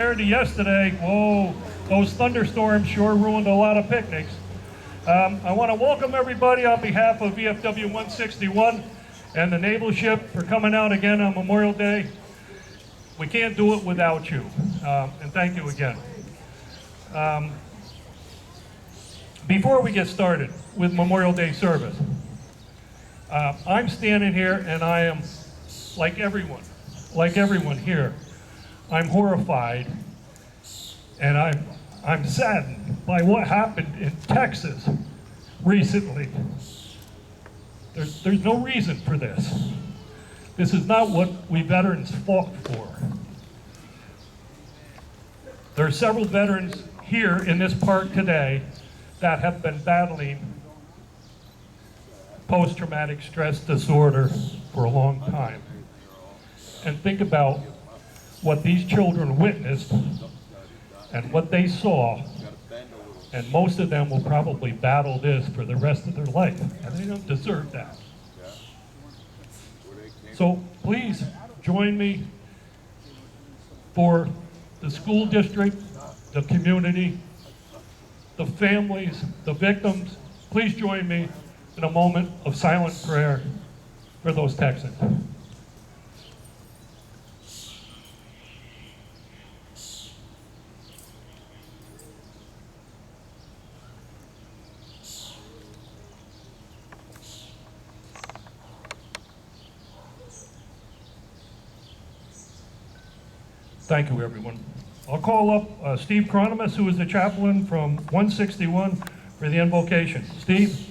Compared to yesterday, whoa, those thunderstorms sure ruined a lot of picnics. I want to welcome everybody on behalf of VFW 161 and the naval ship for coming out again on Memorial Day. We can't do it without you, and thank you again. Before we get started with Memorial Day service, I'm standing here and I am, like everyone here, I'm horrified and I'm saddened by what happened in Texas recently. There's no reason for this. This is not what we veterans fought for. There are several veterans here in this park today that have been battling post-traumatic stress disorder for a long time. And think about what these children witnessed and what they saw, and most of them will probably battle this for the rest of their life, and they don't deserve that. So please join me for the school district, the community, the families, the victims. Please join me in a moment of silent prayer for those Texans. Thank you, everyone. I'll call up Steve Cronimus, who is the chaplain from 161 for the invocation. Steve?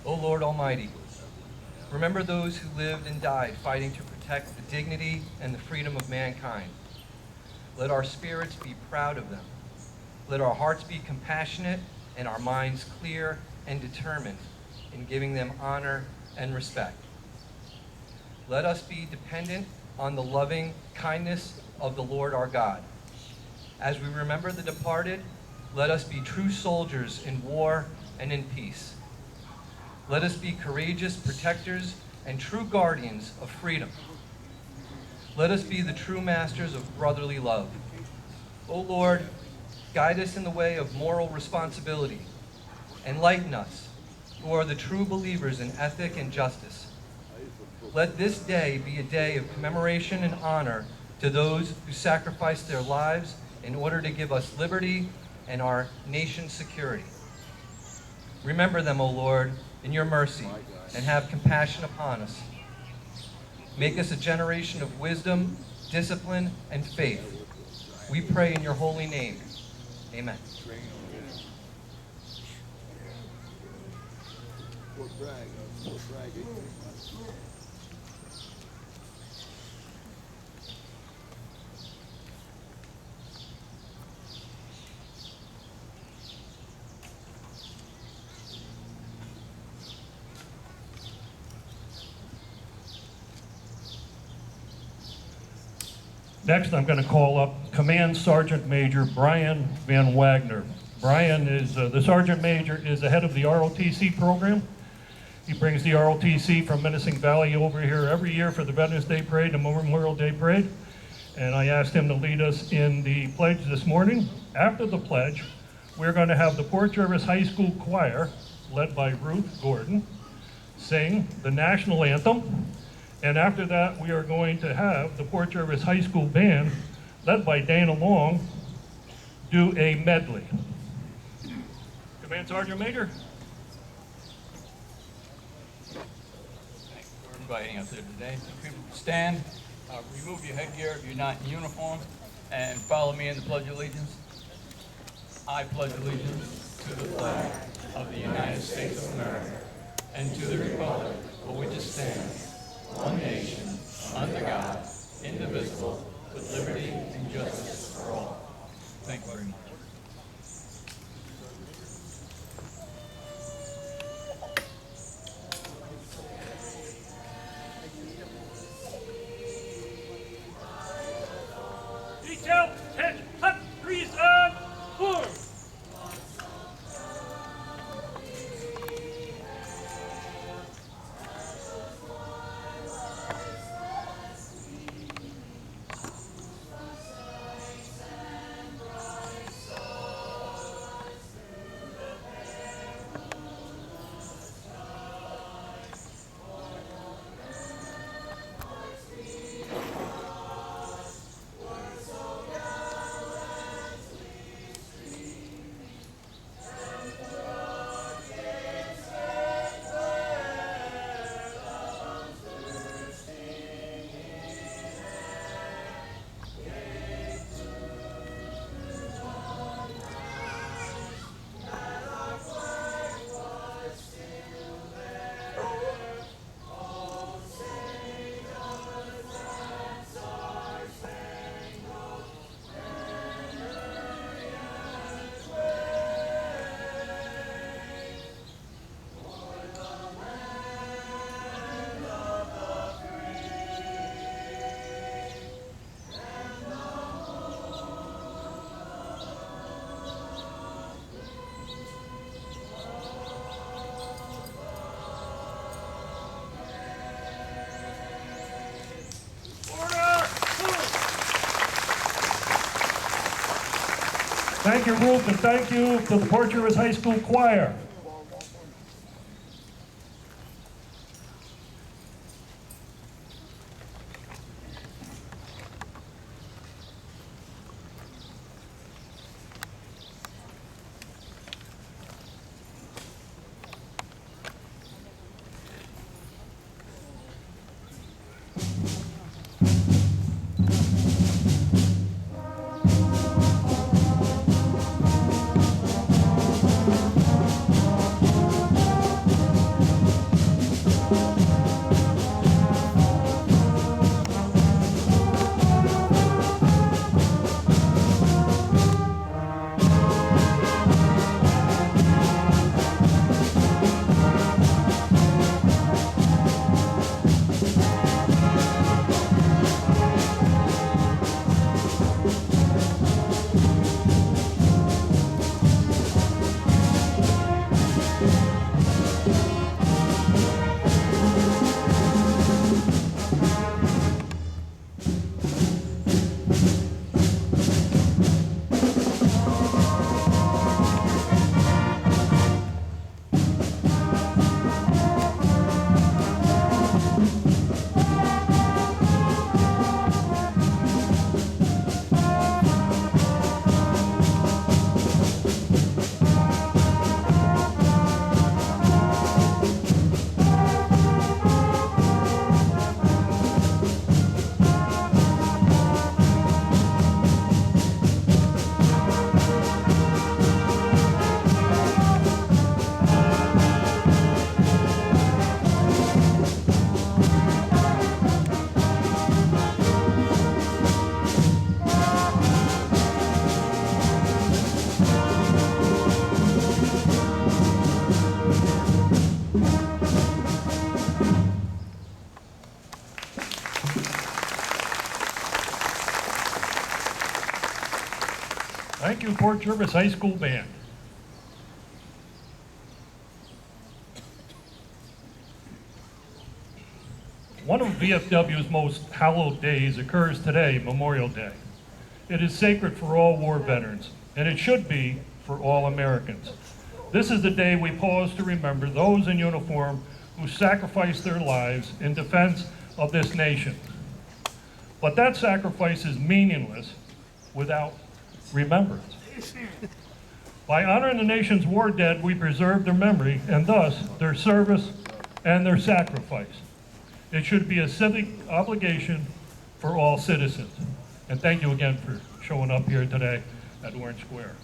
O Lord Almighty, remember those who lived and died fighting to protect the dignity and the freedom of mankind. Let our spirits be proud of them. Let our hearts be compassionate and our minds clear and determined in giving them honor and respect. Let us be dependent on the loving kindness of the Lord our God. As we remember the departed, let us be true soldiers in war and in peace. Let us be courageous protectors and true guardians of freedom. Let us be the true masters of brotherly love. O Lord, guide us in the way of moral responsibility. Enlighten us, who are the true believers in ethic and justice. Let this day be a day of commemoration and honor to those who sacrificed their lives in order to give us liberty and our nation's security. Remember them, O Lord, in your mercy, and have compassion upon us. Make us a generation of wisdom, discipline, and faith. We pray in your holy name. Amen. Next, I'm going to call up Command Sergeant Major Brian Van Wagner. Brian is, the Sergeant Major is the head of the ROTC program. He brings the ROTC from Menacing Valley over here every year for the Veterans Day Parade and Memorial Day Parade. And I asked him to lead us in the pledge this morning. After the pledge, we're going to have the Port Jervis High School Choir, led by Ruth Gordon, sing the national anthem. And after that, we are going to have the Port Jervis High School Band, led by Dana Long, do a medley. Command Sergeant Major. Thanks for inviting us here today. People stand, remove your headgear if you're not in uniform, and follow me in the Pledge of Allegiance. I pledge allegiance to the flag of the United States of America and to the republic for which it stands, one nation, under God, indivisible, with liberty and justice for all. Thank you very much. Thank you, Ruth, and thank you to the Port Jervis High School Choir. Thank you, Port Jervis High School Band. One of VFW's most hallowed days occurs today, Memorial Day. It is sacred for all war veterans, and it should be for all Americans. This is the day we pause to remember those in uniform who sacrificed their lives in defense of this nation. But that sacrifice is meaningless without remembrance. By honoring the nation's war dead, we preserve their memory and thus their service and their sacrifice. It should be a civic obligation for all citizens. And thank you again for showing up here today at Orange Square.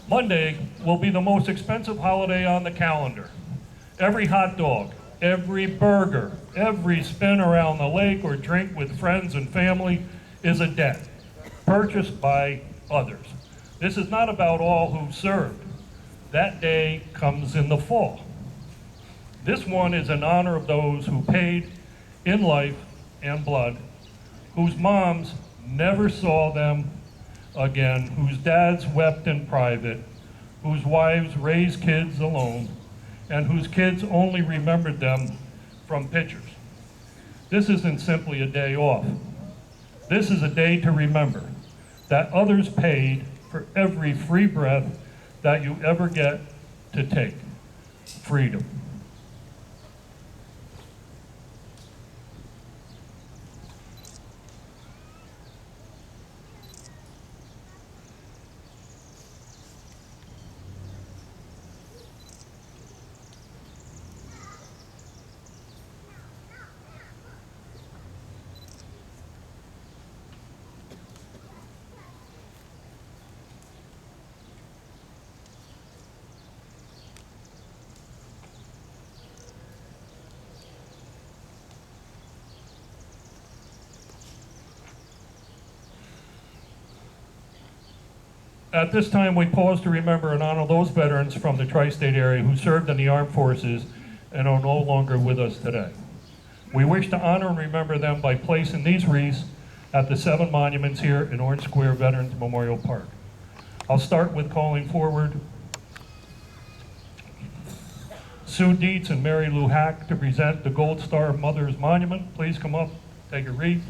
Monday will be the most expensive holiday on the calendar. Every hot dog, every burger, every spin around the lake or drink with friends and family is a debt purchased by others. This is not about all who served. That day comes in the fall. This one is in honor of those who paid in life and blood, whose moms never saw them again, whose dads wept in private, whose wives raised kids alone, and whose kids only remembered them from pictures. This isn't simply a day off. This is a day to remember that others paid for every free breath that you ever get to take. Freedom. At this time, we pause to remember and honor those veterans from the tri-state area who served in the armed forces and are no longer with us today. We wish to honor and remember them by placing these wreaths at the 7 monuments here in Orange Square Veterans Memorial Park. I'll start with calling forward Sue Dietz and Mary Lou Hack to present the Gold Star Mothers Monument. Please come up, take a wreath.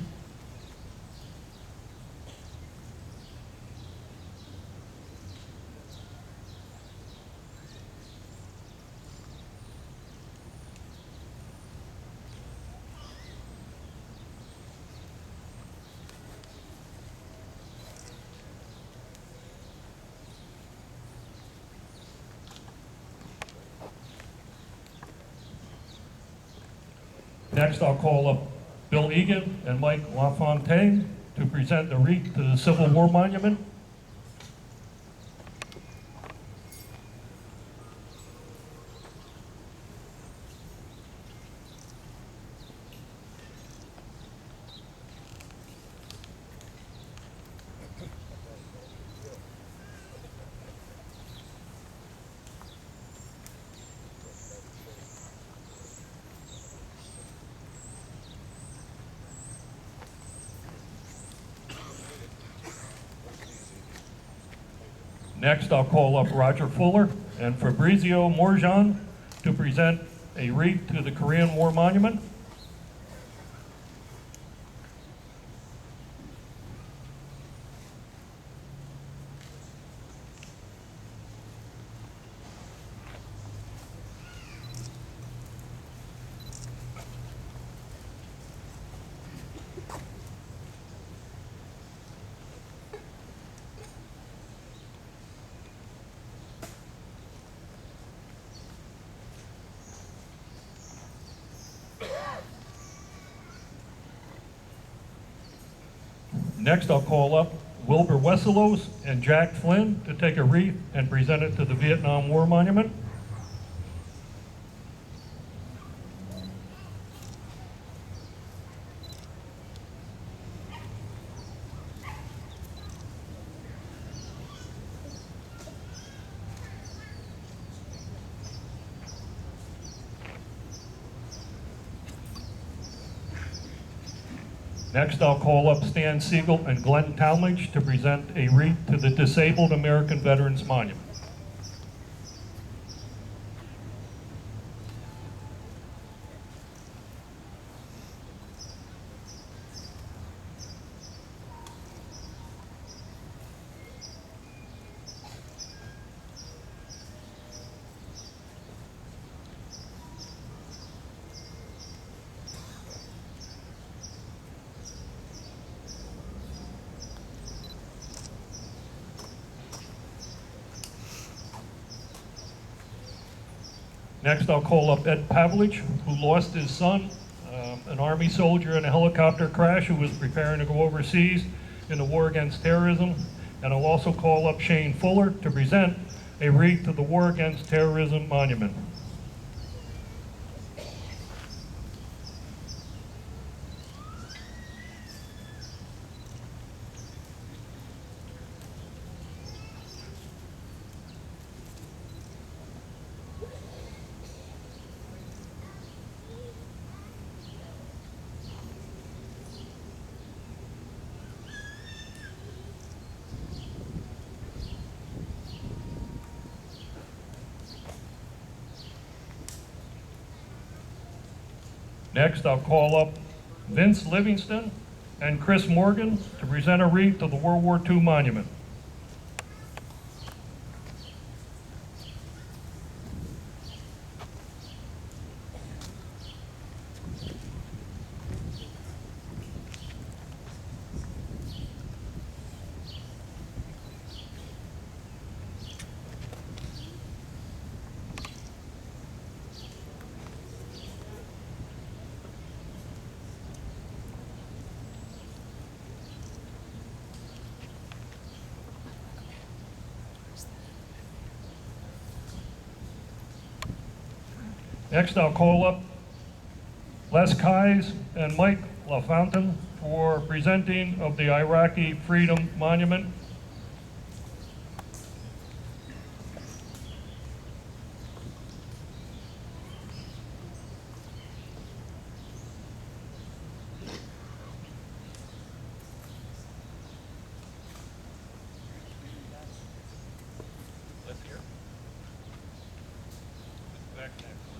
Next, I'll call up Bill Egan and Mike LaFontaine to present the wreath to the Civil War Monument. Next, I'll call up Roger Fuller and Fabrizio Morjan to present a wreath to the Korean War Monument. Next, I'll call up Wilbur Wesselos and Jack Flynn to take a wreath and present it to the Vietnam War Monument. Next, I'll call up Stan Siegel and Glenn Talmadge to present a wreath to the Disabled American Veterans Monument. Next, I'll call up Ed Pavlich, who lost his son, an Army soldier in a helicopter crash who was preparing to go overseas in the war against terrorism. And I'll also call up Shane Fuller to present a wreath to the War Against Terrorism Monument. Next, I'll call up Vince Livingston and Chris Morgan to present a wreath to the World War II monument. Next, I'll call up Les Kais and Mike LaFontaine for presenting of the Iraqi Freedom Monument. Let's hear. Back next.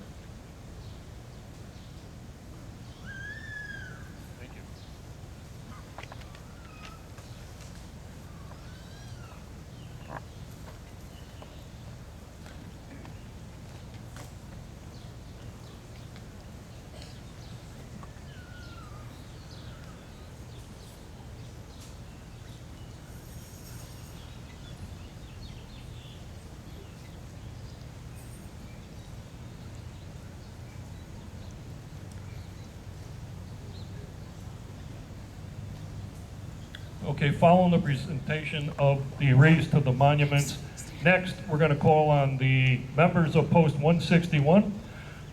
Okay, following the presentation of the wreaths to the monuments, next, we're going to call on the members of Post 161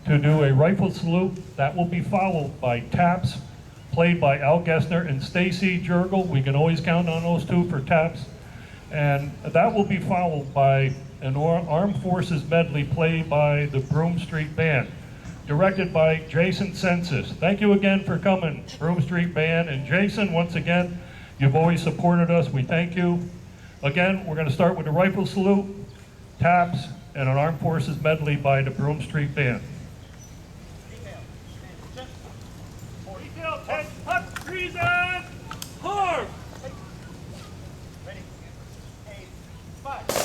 to do a rifle salute. That will be followed by taps, played by Al Gessner and Stacy Jurgel. We can always count on those two for taps. And that will be followed by an Armed Forces medley played by the Broome Street Band, directed by Jason Census. Thank you again for coming, Broome Street Band. And Jason, once again, you've always supported us. We thank you. Again, we're going to start with a rifle salute, taps, and an Armed Forces medley by the Broome Street Band. Detail, 10, hut, trees, and hard! Ready? 8, 5.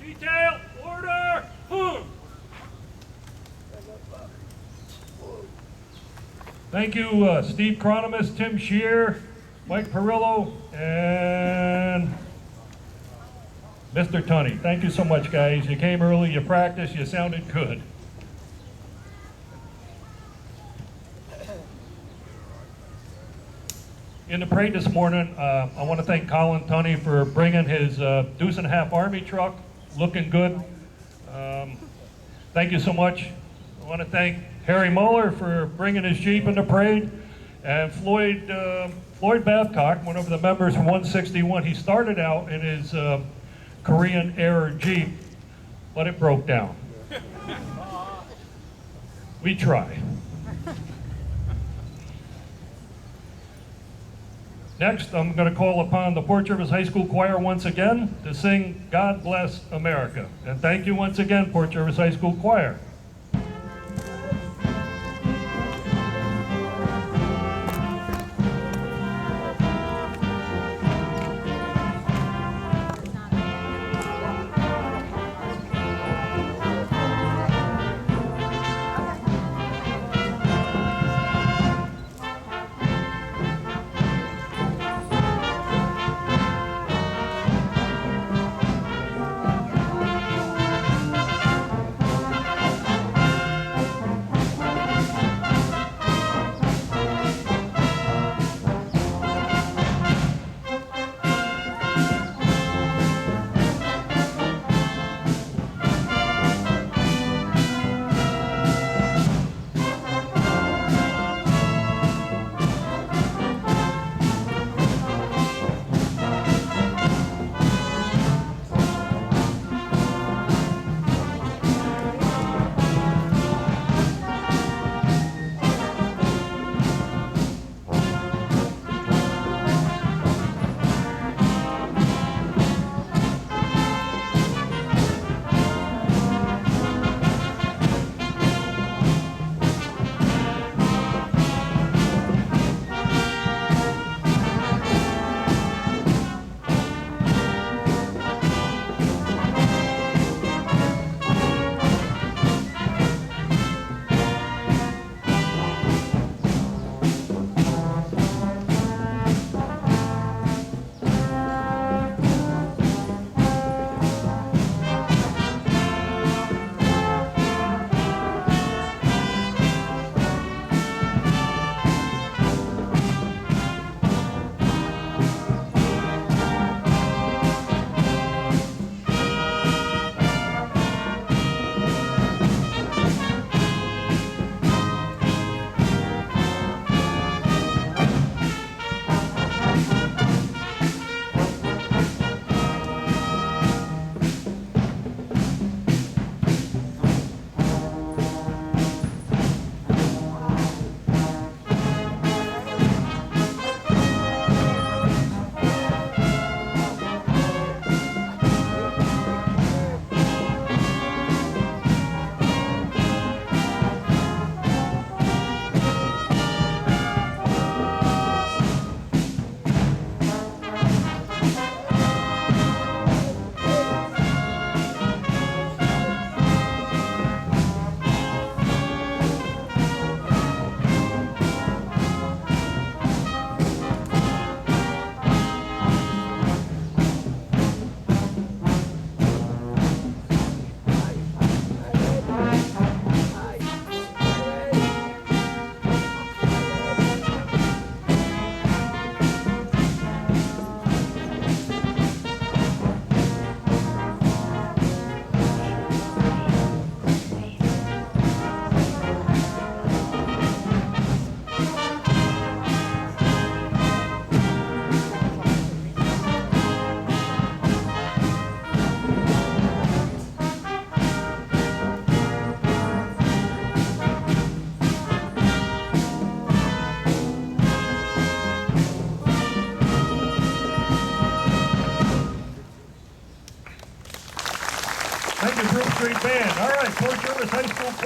Detail, order, Thank you, Steve Cronimus, Tim Shear, Mike Perillo, and Mr. Tunney. Thank you so much, guys. You came early, you practiced, you sounded good. In the parade this morning, I want to thank Colin Tunney for bringing his Deuce and a Half Army truck, looking good. Thank you so much. I want to thank Harry Muller for bringing his Jeep in the parade, and Floyd Babcock, one of the members from 161. He started out in his Korean Air Jeep, but it broke down. We try. Next, I'm going to call upon the Port Jervis High School Choir once again to sing God Bless America. And thank you once again, Port Jervis High School Choir.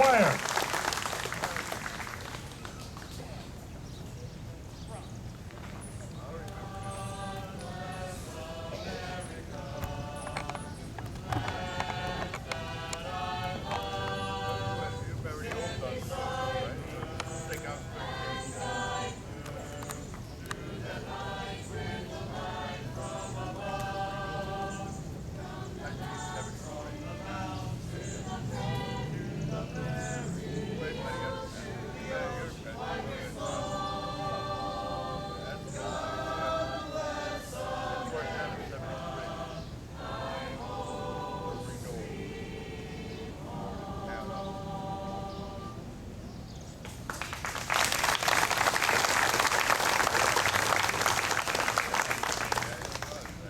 choir.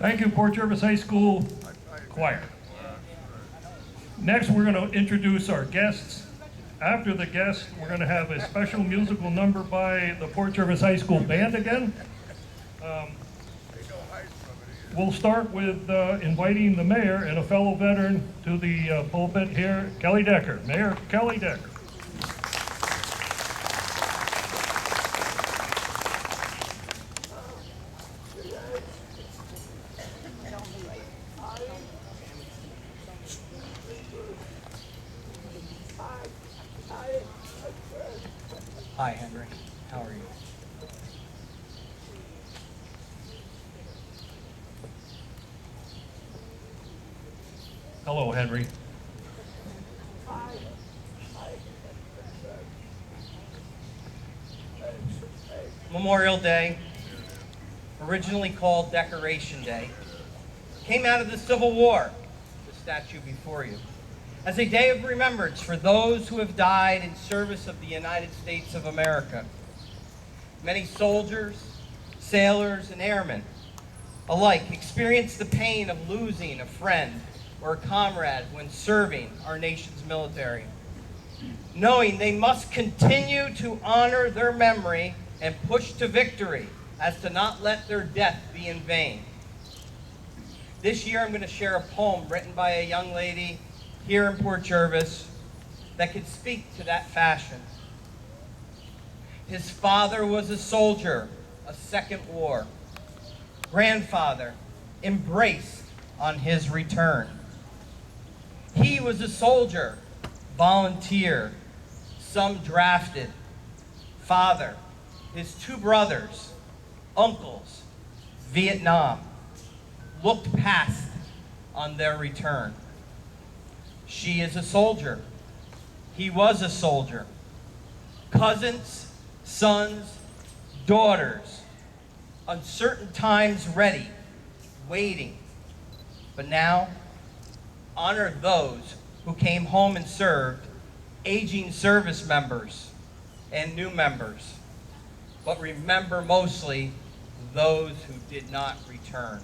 Thank you, Port Jervis High School Choir. Next, we're going to introduce our guests. After the guests, we're going to have a special musical number by the Port Jervis High School Band again. We'll start with inviting the mayor and a fellow veteran to the pulpit here, Kelly Decker. Mayor Kelly Decker. Hi, Henry. How are you? Hello, Henry. Memorial Day, originally called Decoration Day, came out of the Civil War, the statue before you, as a day of remembrance for those who have died in service of the United States of America. Many soldiers, sailors, and airmen alike experienced the pain of losing a friend or a comrade when serving our nation's military, knowing they must continue to honor their memory and push to victory as to not let their death be in vain. This year I'm going to share a poem written by a young lady here in Port Jervis that could speak to that fashion. His father was a soldier, a second war. Grandfather embraced on his return. He was a soldier, volunteer, some drafted. Father, his two brothers, uncles, Vietnam, looked past on their return. She is a soldier. He was a soldier. Cousins, sons, daughters, uncertain times ready, waiting. But now, honor those who came home and served, aging service members and new members. But remember mostly those who did not return.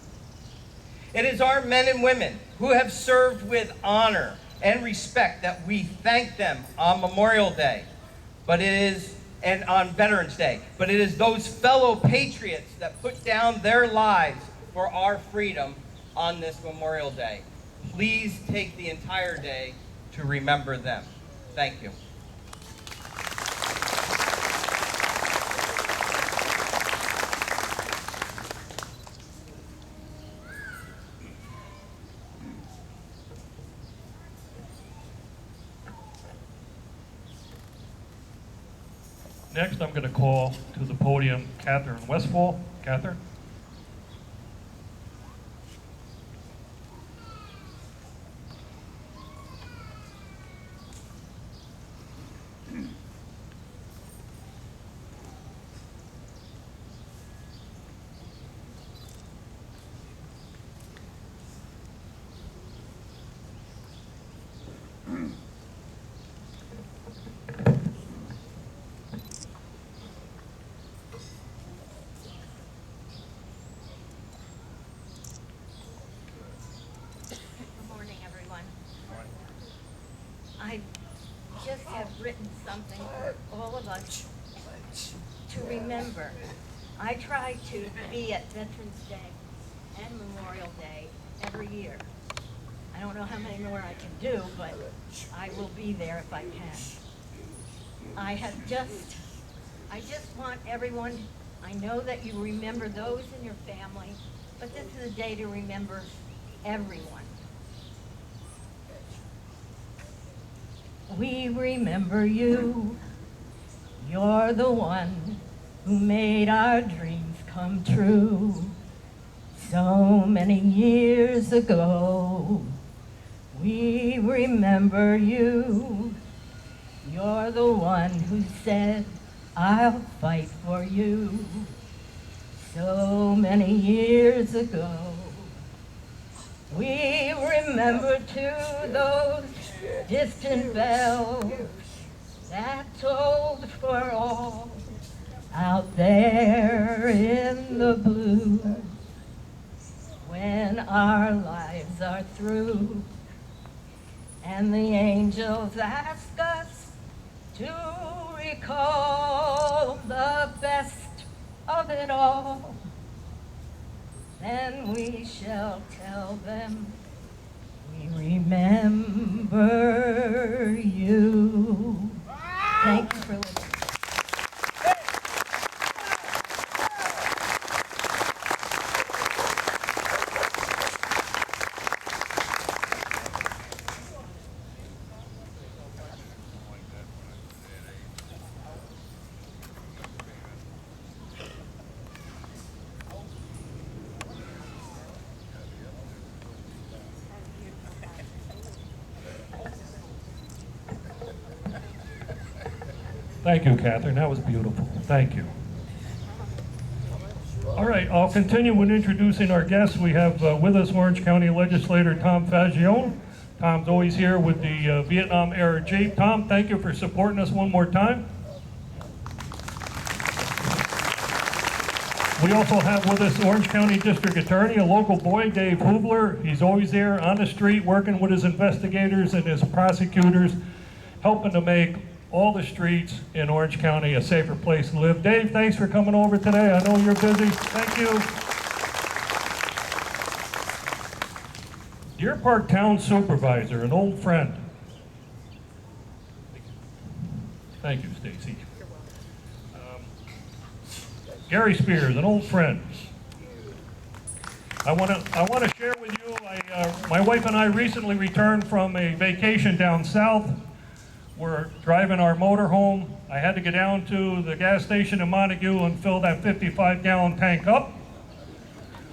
It is our men and women who have served with honor and respect that we thank them on Memorial Day, and on Veterans Day. But it is those fellow patriots that put down their lives for our freedom on this Memorial Day. Please take the entire day to remember them. Thank you. Next, I'm going to call to the podium Catherine Westfall. Catherine? I just have written something for all of us to remember. I try to be at Veterans Day and Memorial Day every year. I don't know how many more I can do, but I will be there if I can. I just want everyone, I know that you remember those in your family, but this is a day to remember everyone. We remember you. You're the one who made our dreams come true. So many years ago, we remember you. You're the one who said, I'll fight for you. So many years ago, we remember too those distant bells that tolled for all out there in the blue. When our lives are through and the angels ask us to recall the best of it all, then we shall tell them we remember you. Thank you for listening. Thank you, Catherine. That was beautiful. Thank you. All right, I'll continue with introducing our guests. We have with us Orange County Legislator Tom Fagione. Tom's always here with the Vietnam-era Jeep. Tom, thank you for supporting us one more time. We also have with us Orange County District Attorney, a local boy, Dave Hoovler. He's always there on the street working with his investigators and his prosecutors, helping to make all the streets in Orange County a safer place to live. Dave, thanks for coming over today. I know you're busy. Thank you. Deer Park Town Supervisor, an old friend. Thank you, Stacy. Gary Spears, an old friend. I want to share with you, my wife and I recently returned from a vacation down south. We're driving our motorhome. I had to get down to the gas station in Montague and fill that 55-gallon tank up.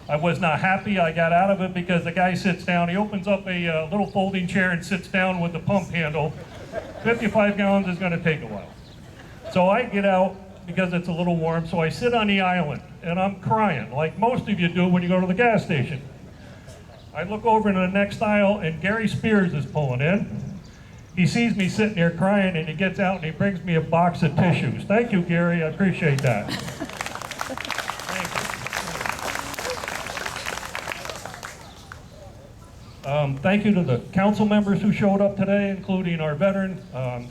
I was not happy. I got out of it because the guy sits down. He opens up a little folding chair and sits down with the pump handle. 55 gallons is going to take a while. So I get out because it's a little warm. So I sit on the island and I'm crying like most of you do when you go to the gas station. I look over into the next aisle and Gary Spears is pulling in. He sees me sitting there crying and he gets out and he brings me a box of tissues. Thank you, Gary. I appreciate that. Thank you. Thank you to the council members who showed up today, including our veteran,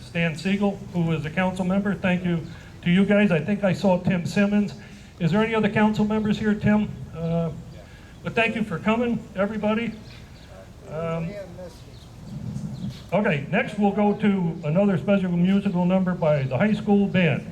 Stan Siegel, who is a council member. Thank you to you guys. I think I saw Tim Simmons. Is there any other council members here, Tim? But thank you for coming, everybody. Okay, next we'll go to another special musical number by the high school band.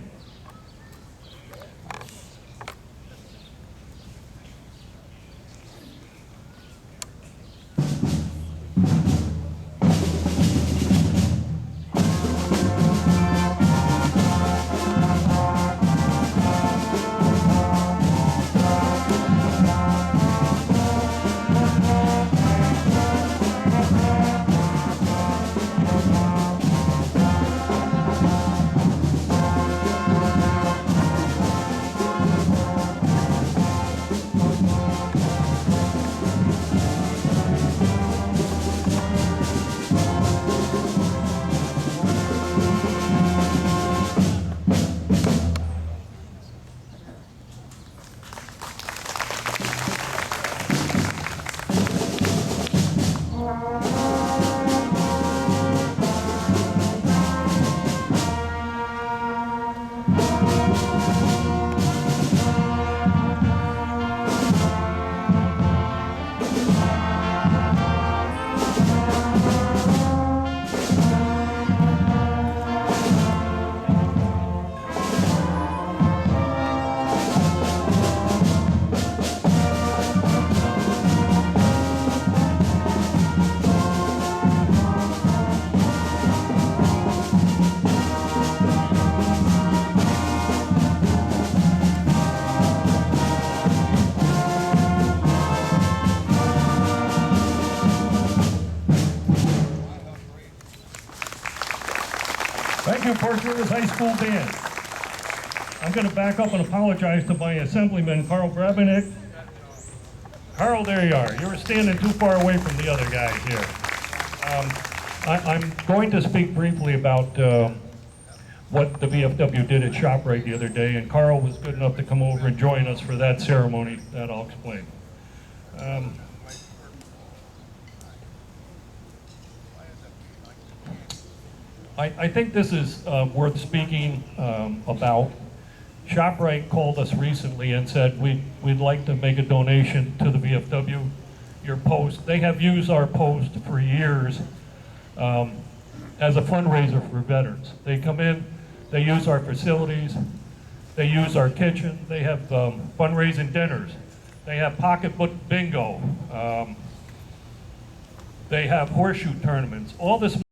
Thank you, Fort Jervis High School Band. I'm going to back up and apologize to my assemblyman, Carl Grabenik. Carl, there you are. You were standing too far away from the other guys here. I'm going to speak briefly about what the VFW did at ShopRite the other day, and Carl was good enough to come over and join us for that ceremony that I'll explain. I think this is worth speaking about. ShopRite called us recently and said we'd like to make a donation to the VFW, your post. They have used our post for years as a fundraiser for veterans. They come in, they use our facilities, they use our kitchen, they have fundraising dinners, they have pocketbook bingo, they have horseshoe tournaments. All this